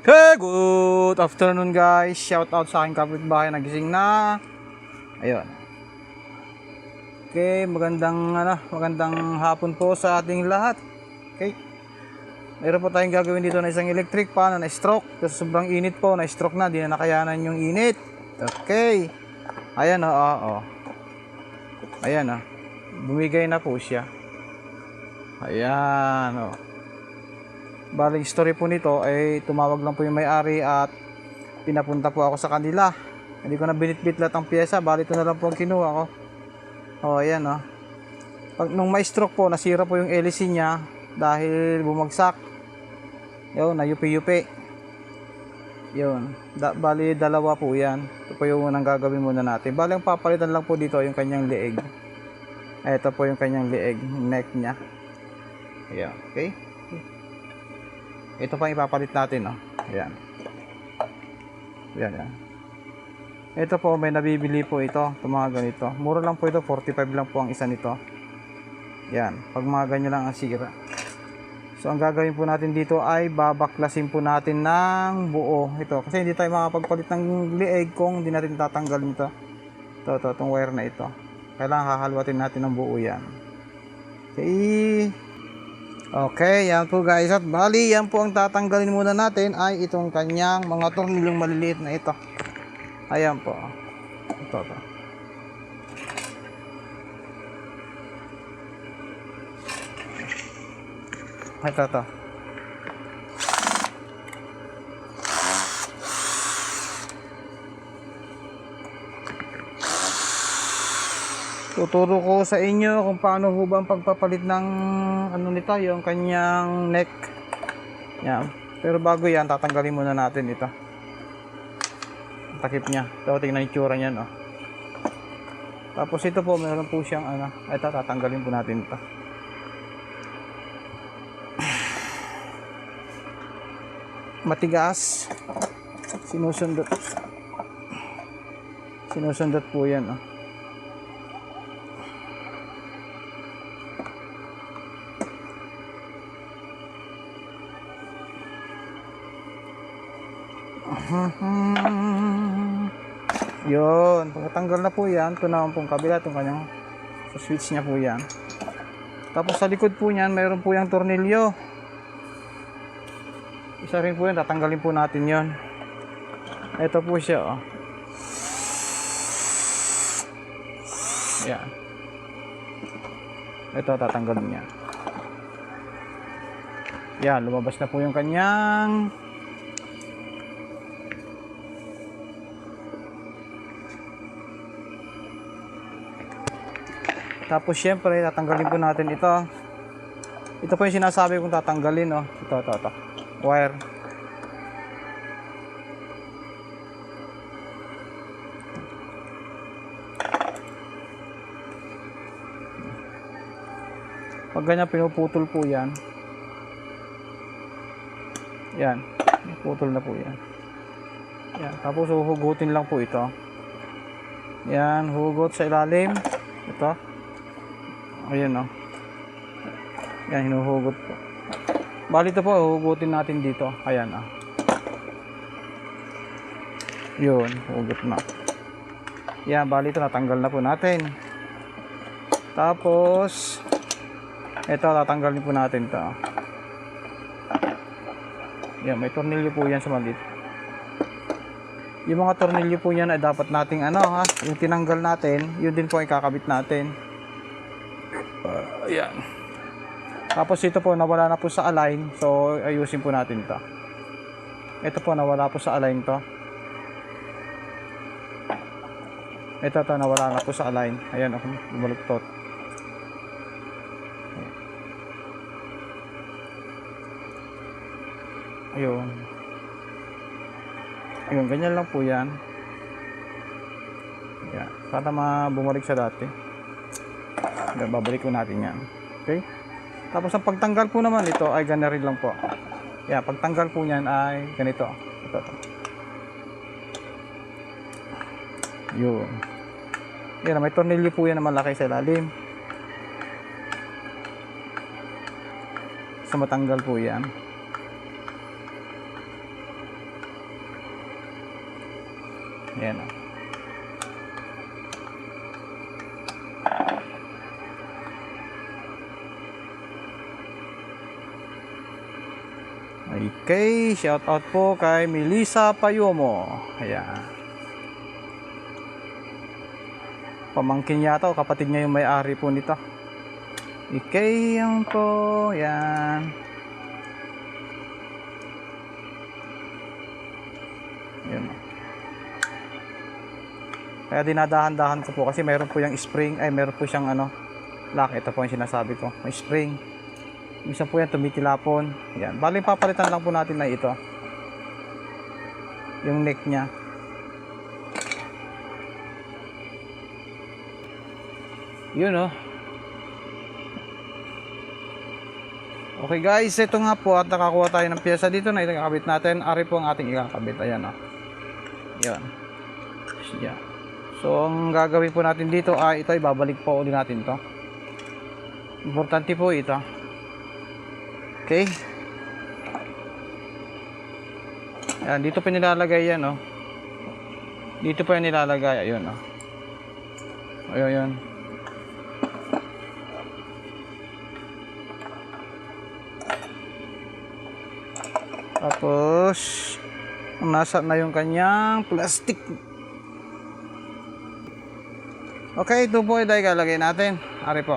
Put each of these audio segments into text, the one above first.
Hey, good afternoon guys. Shout out sa aking kapitbahay na gising na. Ayun. Okay, magandang hapon po sa ating lahat. Okay. Meron po tayong gagawin dito na isang electric fan na stroke. Kasi sobrang init po, na stroke na, di na nakayanan yung init. Okay. Ayan oh. Ayan oh. Bumigay na po siya. Ayan oh. Baling story po nito ay tumawag lang po yung may-ari at pinapunta po ako sa kanila. Hindi ko na binitbit lahat ang pyesa, bali ito na lang po ang kinuha ko. Oh, ayan oh. Nung may stroke po, nasira po yung LC niya dahil bumagsak. Yun, nayupi-yupi. Yun, bali dalawa po yan. Ito po yung unang gagawin muna natin. Bali ang papalitan lang po dito yung kanyang leeg. Ito po yung kanyang leeg, neck niya. Ayan, okay. Ito pa ipapalit natin, oh. Ayan. Ayan. Ito po, may nabibili po ito. Ito mga ganito. Mura lang po ito. 45 lang po ang isa nito. Ayan. Pag mga ganyan lang ang sira. So, ang gagawin po natin dito ay babaklasin po natin ng buo. Ito. Kasi hindi tayo makapagpalit ng leeg kung hindi natin tatanggalin ito. Itong wire na ito. Kailangan hahalwatin natin ng buo yan. Okay, yan po guys. At bali, yan po ang tatanggalin muna natin ay itong kanyang mga tornilyong maliliit na ito. Ayan po. Ito. Ito. Tuturo ko sa inyo kung paano ho ba ang pagpapalit ng nito, yung kanyang neck. Yan. Pero bago yan, tatanggalin muna natin ito. Ang takip niya. Ito, tingnan yung tsura niyan, oh. Tapos ito po, meron po siyang ito, tatanggalin po natin ito. Matigas. Sinusundot po yan, oh. Yun, pagkatanggal na po yan, ito naman pong kabila, itong kanyang sa switch niya po yan. Tapos sa likod po niyan, mayroon po yung tornilyo. Isa rin po yan, tatanggalin po natin yon. Ito po siya, oh. Yan. Ito, tatanggalin niya. Yan, lumabas na po yung kanyang tapos syempre tatanggalin po natin ito. Ito po yung sinasabi kong tatanggalin, oh. Ito. Wire. Pag ganyan pinuputol po yan. Yan. Putol na po yan. Yan. Tapos huhugutin lang po ito. Yan. Hugot sa ilalim. Ito. Ayan, oh. Yan, hinuhugot po. Bali ito po, huhugutin natin dito. Ayan, oh. Yun, hugot na. Yan, bali ito, natanggal na po natin. Tapos, ito, tatanggalin po natin ito. Yan, may tornilyo po yan sa maliit. Yung mga tornilyo po yan ay dapat nating yung tinanggal natin, yun din po ay kakabit natin. Ayan. Tapos ito po, nawala na po sa align. So, ayusin po natin ito. Ito po, nawala po sa align to. Ito, nawala na po sa align. Ayan, okay. Bumaluktot. Ayun. Ayun, ganyan lang po yan. Ayan. Para bumalik sa dati. Babalik ko natin yan. Okay? Tapos ang pagtanggal po naman ito ay ganun lang po. Yeah, pagtanggal po niyan ay ganito. Ito. Yun. Yan, may tornilyo po yan na malaki sa ilalim. So matanggal po yan. Ayan o. Okay, shout out po kay Melissa Payomo. Ayan. Pamangkin yata o kapatid niya yung may-ari po nito. Okay, yan po. Ayan. Ayan. Kaya dinadahan-dahan ko po kasi meron po yung spring, ay meron po siyang ano, lock. Ito po yung sinasabi ko. May spring. Minsan po yan tumitilapon. Yan. Bali papalitan lang po natin na ito. Yung neck niya. Yun oh. Okay guys, ito nga po at nakakuha tayo ng pyesa dito na ikakabit natin. Ari po ang ating ikakabit. Ayan oh. Yan. Yan. So ang gagawin po natin dito ay ito, ibabalik po ulit natin to. Importante po ito. Okay. Ayan, dito pa nilalagay yan, oh. Dito pa yan nilalagay, ayun, oh. Ayun. Tapos, nasa na yung kanyang plastic. Okay, ito po ay ilalagay natin. Ari po.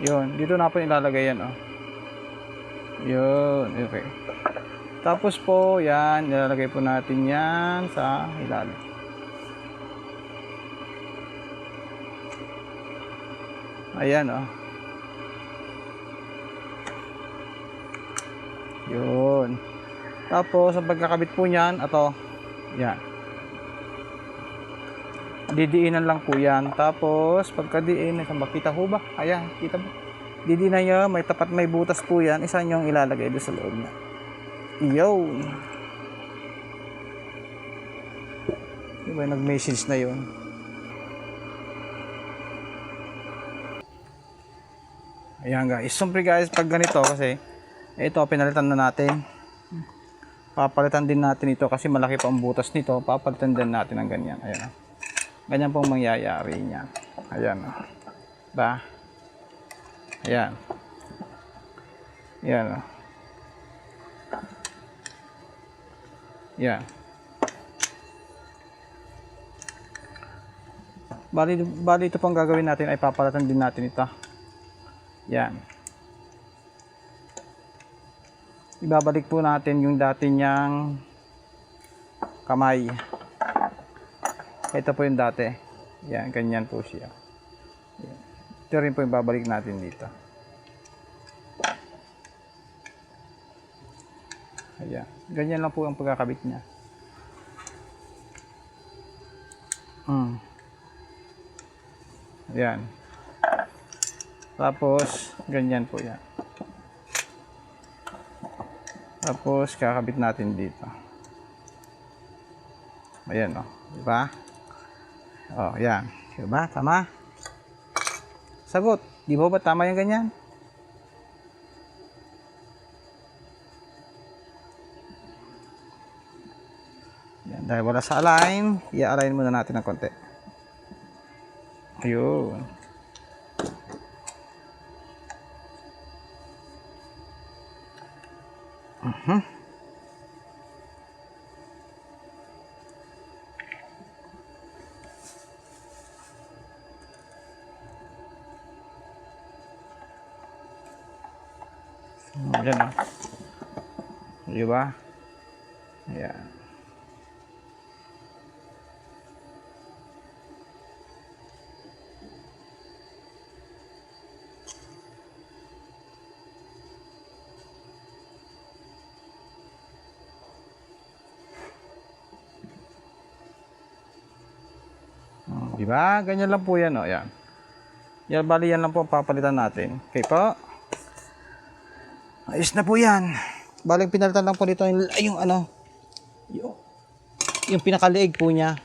Yun, dito na po ilalagay yan, oh. Yun, okay. Tapos po, yan, ilalagay po natin yan sa ilalim. Ayan, oh. Yun. Tapos, ang pagkakabit po niyan, ito, yan. Didiinan lang po yan. Tapos pagkadiin, makita ho ba? Ayan, kita mo. Didiinan nyo, may tapat may butas po yan. Isa nyo ilalagay doon sa loob niya. Yo! Diba nag-message na yun? Ayan guys. Siyempre guys, pag ganito kasi, ito pinalitan na natin. Papalitan din natin ito kasi malaki pa ang butas nito. Papalitan din natin ng ganyan. Ayan. Ganyan pong mangyayari niya. Ayan. Ba? Ayan. Ayan. Ayan. Bali ito pong gagawin natin ay papalatan din natin ito. Ayan. Ibabalik po natin yung dati niyang kamay. Ito po yung dati. Yan, ganyan po siya. Yan. Ito rin po yung babalik natin dito. Ayan. Ganyan lang po ang pagkakabit niya. Ayan. Tapos, ganyan po yan. Tapos, kakabit natin dito. Ayan o. Diba? Oh, yan. Diba? Tama? Sagot. Di ba tama yung ganyan? Yan. Dahil wala sa align, i-align muna natin ng konti. Ayun. Ayan o. Diba? Ayan. Diba? Ganyan lang po yan o. Ayan. Yan, bali yan lang po ang papalitan natin. Okay po. Ayos na po yan. Baling pinalitan lang po dito yung ano, yung pinakaliig po niya.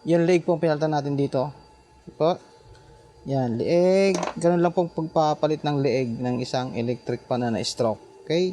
Yung liig po ang pinalitan natin dito. Po. Yan, liig. Ganun lang pong pagpapalit ng liig ng isang electric pan na stroke. Okay?